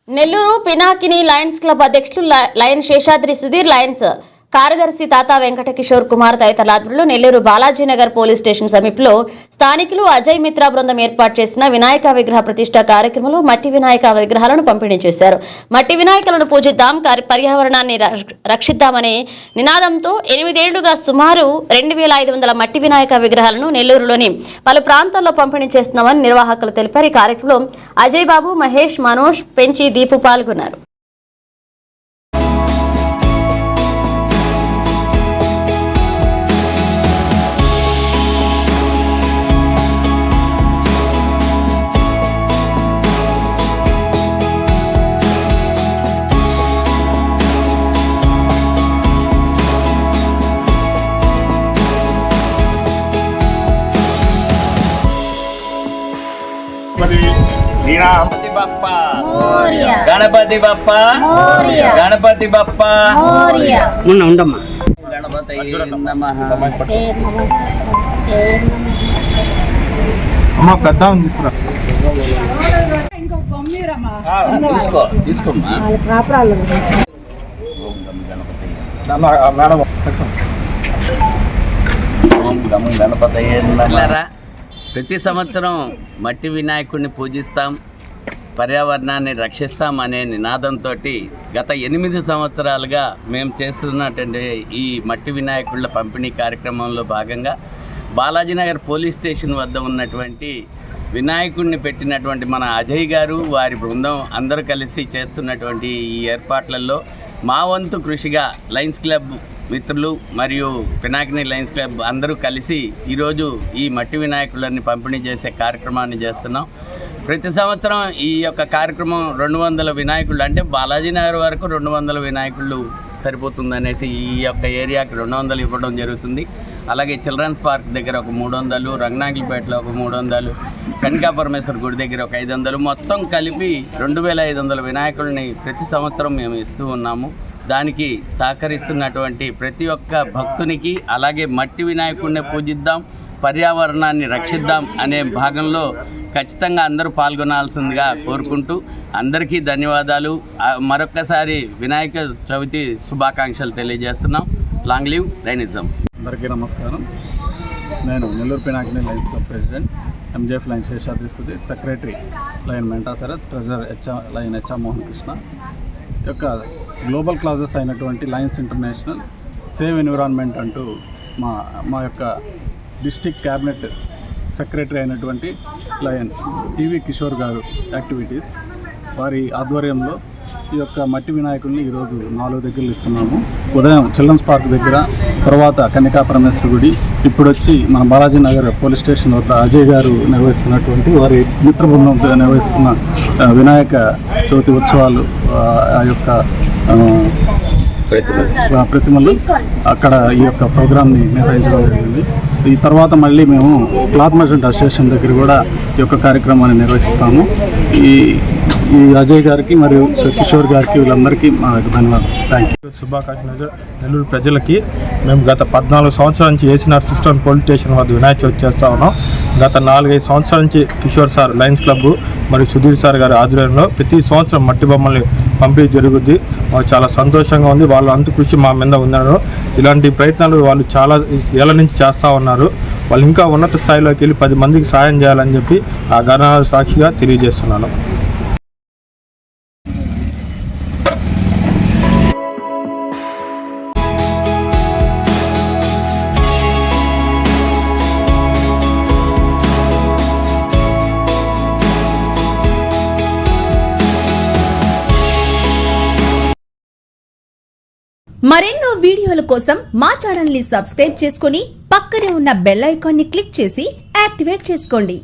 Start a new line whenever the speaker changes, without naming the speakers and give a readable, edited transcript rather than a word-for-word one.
Nellore Pinakini lions club అధ్యక్షులు lion Seshadri Sudheer, Lions కార్యదర్శి తాతా వెంకట కిషోర్ కుమార్ తదితరుల ఆధ్వర్యంలో నెల్లూరు బాలాజీనగర్ పోలీస్ స్టేషన్ సమీపంలో స్థానికులు అజయ్ మిత్రా బృందం ఏర్పాటు చేసిన వినాయక విగ్రహ ప్రతిష్ఠ కార్యక్రమంలో మట్టి వినాయక విగ్రహాలను పంపిణీ చేశారు. మట్టి వినాయకులను పూజిద్దాం, పర్యావరణాన్ని రక్షిద్దామనే నినాదంతో 8 ఏళ్లుగా సుమారు 2500 మట్టి వినాయక విగ్రహాలను నెల్లూరులోని పలు ప్రాంతాల్లో పంపిణీ చేస్తున్నామని నిర్వాహకులు తెలిపారు. ఈ కార్యక్రమంలో అజయ్ బాబు, మహేష్, మనోజ్, పెంచి, దీపు పాల్గొన్నారు.
गणपति बप्पा गणपति बप्पा गणपति बप्पा गणपतये नमः
అమ్మ పెద్ద
తీసుకోమ్మా గణపతయే నమః. ప్రతి సంవత్సరం మట్టి వినాయకుడిని పూజిస్తాం, పర్యావరణాన్ని రక్షిస్తాం అనే నినాదంతో గత 8 సంవత్సరాలుగా మేము చేస్తున్నటువంటి ఈ మట్టి వినాయకుళ్ళ పంపిణీ కార్యక్రమంలో భాగంగా బాలాజీనగర్ పోలీస్ స్టేషన్ వద్ద ఉన్నటువంటి వినాయకుడిని పెట్టినటువంటి మన అజయ్ గారు, వారి బృందం అందరూ కలిసి చేస్తున్నటువంటి ఈ ఏర్పాట్లలో మా వంతు కృషిగా లయన్స్ క్లబ్ మిత్రులు మరియు పినాకిని లయన్స్ క్లబ్ అందరూ కలిసి ఈరోజు ఈ మట్టి వినాయకులని పంపిణీ చేసే కార్యక్రమాన్ని చేస్తున్నాం. ప్రతి సంవత్సరం ఈ యొక్క కార్యక్రమం 200 వినాయకులు, అంటే బాలాజీనగర్ వరకు 200 వినాయకులు సరిపోతుందనేసి ఈ యొక్క ఏరియాకి 200 ఇవ్వడం జరుగుతుంది. అలాగే చిల్డ్రన్స్ పార్క్ దగ్గర ఒక 300, రంగనాయకులపేటలో ఒక 300, కనికా పరమేశ్వర గుడి దగ్గర ఒక 500, మొత్తం కలిపి 2500 వినాయకులని ప్రతి సంవత్సరం మేము ఇస్తూ ఉన్నాము. దానికి సహకరిస్తున్నటువంటి ప్రతి ఒక్క భక్తునికి, అలాగే మట్టి వినాయకుడిని పూజిద్దాం, పర్యావరణాన్ని రక్షిద్దాం అనే భాగంలో ఖచ్చితంగా అందరూ పాల్గొనాల్సిందిగా కోరుకుంటూ అందరికీ ధన్యవాదాలు. మరొక్కసారి వినాయక చవితి శుభాకాంక్షలు తెలియజేస్తున్నాం. Long live lionism.
అందరికీ నమస్కారం. నేను Nellore Pinakini lions club president MJF lion Seshadri Sudheer, secretary lion Menta Sarath, treasurer lion HR Mohan Krishna. యొక్క గ్లోబల్ క్లాజెస్ అయినటువంటి లయన్స్ ఇంటర్నేషనల్, సేవ్ ఎన్విరాన్మెంట్ అంటూ మా యొక్క డిస్ట్రిక్ట్ క్యాబినెట్ సెక్రటరీ అయినటువంటి లయన్ టీవీ కిషోర్ గారు యాక్టివిటీస్, వారి ఆధ్వర్యంలో ఈ యొక్క మట్టి వినాయకుడిని ఈరోజు 4 దగ్గరలు ఇస్తున్నాము. ఉదయం చిల్డ్రన్స్ పార్క్ దగ్గర, తర్వాత కనికా పరమేశ్వర గుడి, ఇప్పుడు వచ్చి మన బాలాజీనగర్ పోలీస్ స్టేషన్ వద్ద అజయ్ గారు నిర్వహిస్తున్నటువంటి వారి మిత్ర బృందంతో నిర్వహిస్తున్న వినాయక చవితి ఉత్సవాలు, ఆ యొక్క ప్రతిమలు అక్కడ ఈ యొక్క ప్రోగ్రామ్ని నిర్వహించడం జరిగింది. ఈ తర్వాత మళ్ళీ మేము క్లాత్ మర్చెంట్ అసోసియేషన్ దగ్గర కూడా ఈ యొక్క కార్యక్రమాన్ని నిర్వహిస్తాము. ఈ అజయ్ గారికి మరియు కిషోర్ గారికి, వీళ్ళందరికీ మా ధన్యవాదాలు. Thank you.
శుభాకాంక్షలు నెల్లూరు ప్రజలకి. మేము గత 14 సంవత్సరాల నుంచి ఏసీఆర్ సిస్టమ్ పోలీస్ స్టేషన్ వద్ద వినాయక చవితి చేస్తూ ఉన్నాం. గత 4-5 సంవత్సరాల నుంచి కిషోర్ సార్, లయన్స్ క్లబ్ మరియు సుధీర్ సార్ గారి ఆధ్వర్యంలో ప్రతి సంవత్సరం మట్టి బొమ్మల్ని పంపిణీ జరుగుద్ది. మాకు చాలా సంతోషంగా ఉంది. వాళ్ళ అంత కృషి మా మీద ఉన్నారు. ఇలాంటి ప్రయత్నాలు వాళ్ళు చాలా ఏళ్ళ నుంచి చేస్తూ ఉన్నారు. వాళ్ళు ఇంకా ఉన్నత స్థాయిలోకి వెళ్ళి 10 మందికి సాయం చేయాలని చెప్పి ఆ గణనాల సాక్షిగా తెలియజేస్తున్నాను.
మరెన్నో వీడియోల కోసం మా ఛానల్ ని సబ్స్క్రైబ్ చేసుకుని పక్కనే ఉన్న బెల్ ఐకాన్ ని క్లిక్ చేసి యాక్టివేట్ చేసుకోండి.